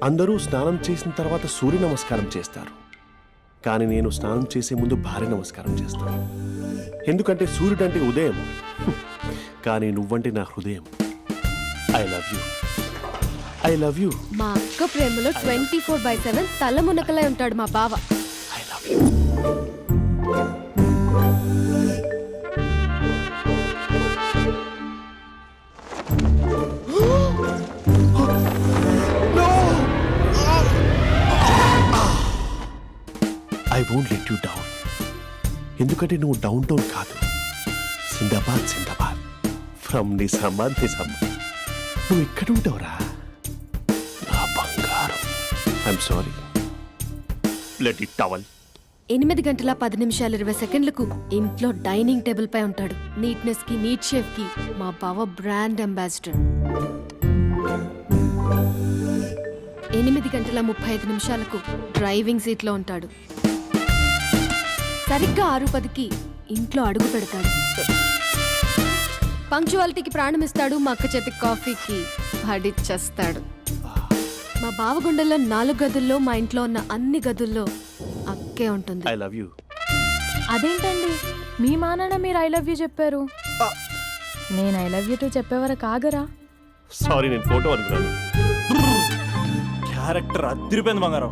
అందరూ స్నానం చేసిన తర్వాత సూర్య నమస్కారం చేస్తారు, కానీ నేను స్నానం చేసే ముందు భార్య నమస్కారం చేస్తాను. ఎందుకంటే సూర్యుడు అంటే ఉదయం, కానీ నువ్వంటే నా హృదయం. I love you, I love you. మా అక్క ప్రేమలో 24/7 తల మునకలై ఉంటాడు మా బావ. I love you. I won't let you down. ఎందుకంటే నువ్వు డౌన్ టౌన్ కాదు, జిందాబాద్ జిందాబాద్ ఫ్రమ్ నిజామాబాద్ నిజామాబాద్. నువ్వు ఇక్కడ ఉంటావురా నా బంగారం. I'm sorry, let it towel. 8 గంటల 10 నిమిషాలు 20 సెకండ్లకు ఇంట్లో డైనింగ్ టేబుల్ పై ఉంటాడు. నీట్నెస్ కి, నీట్ షేఫ్ కి మా బావ బ్రాండ్ అంబాసిడర్. 8 గంటల 35 నిమిషాలకు డ్రైవింగ్ సీట్ లో ఉంటాడు. సరిగ్గా 6:10కి ఇంట్లో అడుగు పెడతాడు. పంక్చువాలిటీకి ప్రాణమిస్తాడు. మా అక్క చేతి కాఫీకి పడిచ్చేస్తాడు. మా బావ గుండెల్లో 4 గదుల్లో, మా ఇంట్లో ఉన్న అన్ని గదుల్లో అక్కే ఉంటుంది. I love you. అదేంటండి మీ మానాన్న మీరు ఐ లవ్ యూ చెప్పారు, నేను ఐ లవ్ యూ టు చెప్పేవరకు ఆగరా? సారీ, నేను ఫోటో అనుకున్నాను. క్యారెక్టర్ అదిరిపోయింది బంగారం.